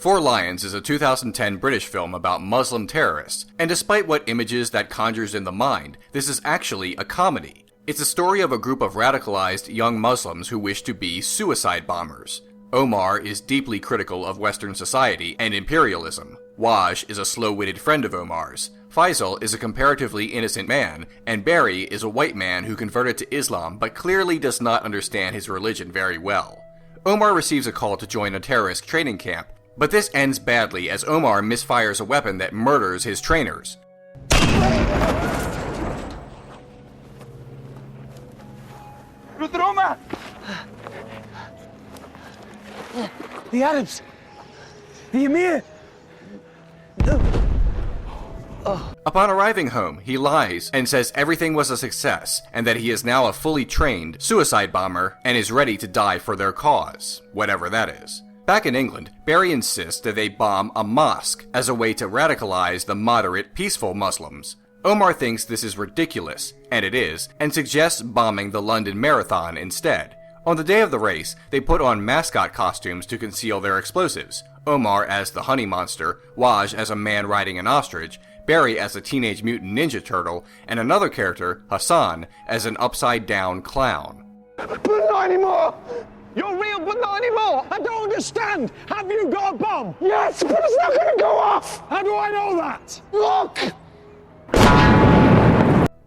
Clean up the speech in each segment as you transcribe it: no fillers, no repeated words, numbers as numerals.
Four Lions is a 2010 British film about Muslim terrorists, and despite what images that conjures in the mind, this is actually a comedy. It's a story of a group of radicalized young Muslims who wish to be suicide bombers. Omar is deeply critical of Western society and imperialism. Waj is a slow-witted friend of Omar's. Faisal is a comparatively innocent man, and Barry is a white man who converted to Islam but clearly does not understand his religion very well. Omar receives a call to join a terrorist training camp, but this ends badly as Omar misfires a weapon that murders his trainers. The Arabs! The Emir! Upon arriving home, he lies and says everything was a success, and that he is now a fully trained suicide bomber and is ready to die for their cause, whatever that is. Back in England, Barry insists that they bomb a mosque as a way to radicalize the moderate, peaceful Muslims. Omar thinks this is ridiculous, and it is, and suggests bombing the London Marathon instead. On the day of the race, they put on mascot costumes to conceal their explosives. Omar as the honey monster, Waj as a man riding an ostrich, Barry as a teenage mutant ninja turtle, and another character, Hassan, as an upside-down clown. But not anymore! You're real, but not anymore! I don't understand! Have you got a bomb? Yes, but it's not gonna go off! How do I know that? Look!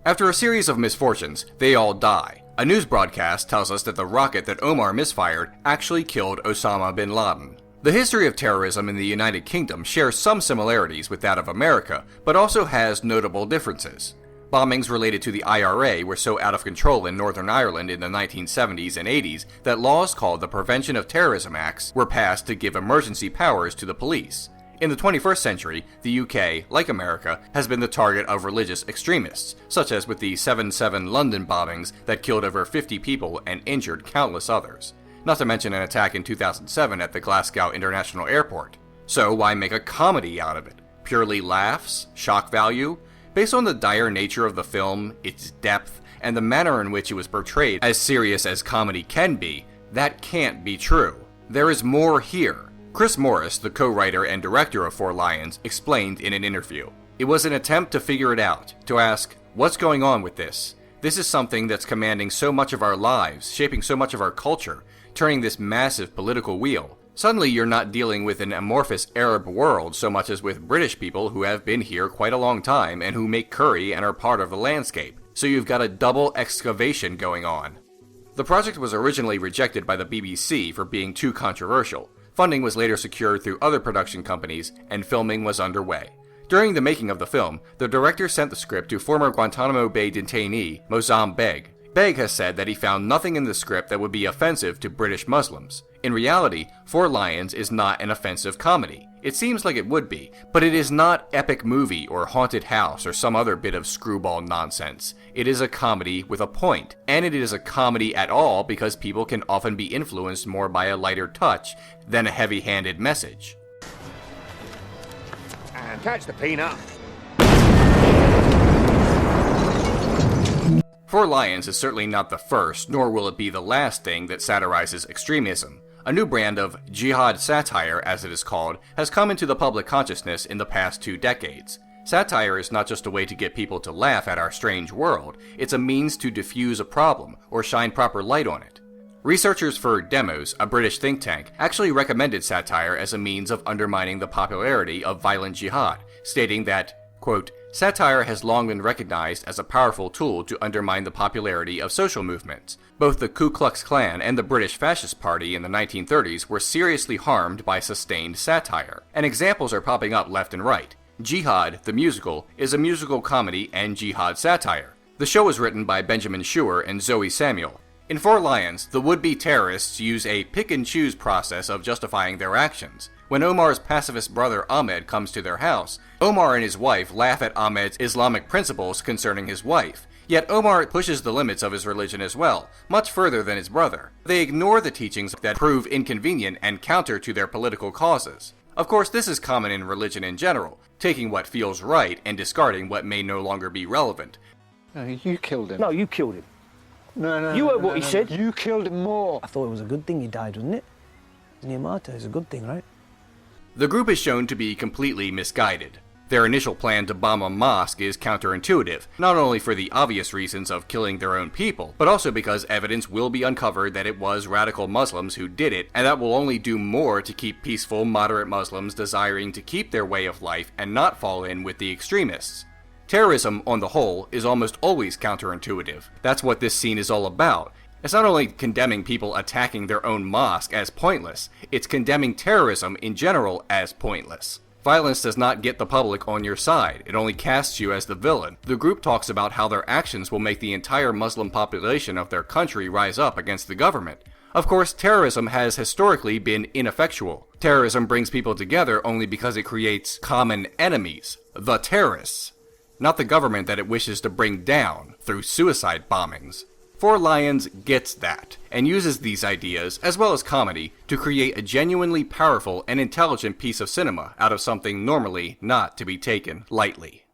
After a series of misfortunes, they all die. A news broadcast tells us that the rocket that Omar misfired actually killed Osama bin Laden. The history of terrorism in the United Kingdom shares some similarities with that of America, but also has notable differences. Bombings related to the IRA were so out of control in Northern Ireland in the 1970s and 80s that laws called the Prevention of Terrorism Acts were passed to give emergency powers to the police. In the 21st century, the UK, like America, has been the target of religious extremists, such as with the 7/7 London bombings that killed over 50 people and injured countless others. Not to mention an attack in 2007 at the Glasgow International Airport. So why make a comedy out of it? Purely laughs? Shock value? Based on the dire nature of the film, its depth, and the manner in which it was portrayed as serious as comedy can be, that can't be true. There is more here. Chris Morris, the co-writer and director of Four Lions, explained in an interview. It was an attempt to figure it out, to ask, what's going on with this? This is something that's commanding so much of our lives, shaping so much of our culture, turning this massive political wheel. Suddenly you're not dealing with an amorphous Arab world so much as with British people who have been here quite a long time and who make curry and are part of the landscape. So you've got a double excavation going on. The project was originally rejected by the BBC for being too controversial. Funding was later secured through other production companies, and filming was underway. During the making of the film, the director sent the script to former Guantanamo Bay detainee Moazzam Begg. Begg has said that he found nothing in the script that would be offensive to British Muslims. In reality, Four Lions is not an offensive comedy. It seems like it would be, but it is not epic movie or haunted house or some other bit of screwball nonsense. It is a comedy with a point, and it is a comedy at all because people can often be influenced more by a lighter touch than a heavy-handed message. And catch the peanut. Four Lions is certainly not the first, nor will it be the last thing that satirizes extremism. A new brand of jihad satire, as it is called, has come into the public consciousness in the past 2 decades. Satire is not just a way to get people to laugh at our strange world, it's a means to diffuse a problem or shine proper light on it. Researchers for Demos, a British think tank, actually recommended satire as a means of undermining the popularity of violent jihad, stating that, quote, satire has long been recognized as a powerful tool to undermine the popularity of social movements. Both the Ku Klux Klan and the British Fascist Party in the 1930s were seriously harmed by sustained satire, and examples are popping up left and right. Jihad, the musical, is a musical comedy and jihad satire. The show was written by Benjamin Schuer and Zoe Samuel. In Four Lions, the would-be terrorists use a pick-and-choose process of justifying their actions. When Omar's pacifist brother Ahmed comes to their house, Omar and his wife laugh at Ahmed's Islamic principles concerning his wife. Yet Omar pushes the limits of his religion as well, much further than his brother. They ignore the teachings that prove inconvenient and counter to their political causes. Of course, this is common in religion in general, taking what feels right and discarding what may no longer be relevant. No, you killed him. No, you killed him. No. You heard what he said. You killed him more. I thought it was a good thing he died, wasn't it? Isn't he a martyr? It's a good thing, right? The group is shown to be completely misguided. Their initial plan to bomb a mosque is counterintuitive, not only for the obvious reasons of killing their own people, but also because evidence will be uncovered that it was radical Muslims who did it, and that will only do more to keep peaceful, moderate Muslims desiring to keep their way of life and not fall in with the extremists. Terrorism, on the whole, is almost always counterintuitive. That's what this scene is all about. It's not only condemning people attacking their own mosque as pointless, it's condemning terrorism in general as pointless. Violence does not get the public on your side, it only casts you as the villain. The group talks about how their actions will make the entire Muslim population of their country rise up against the government. Of course, terrorism has historically been ineffectual. Terrorism brings people together only because it creates common enemies, the terrorists, not the government that it wishes to bring down through suicide bombings. Four Lions gets that, and uses these ideas, as well as comedy, to create a genuinely powerful and intelligent piece of cinema out of something normally not to be taken lightly.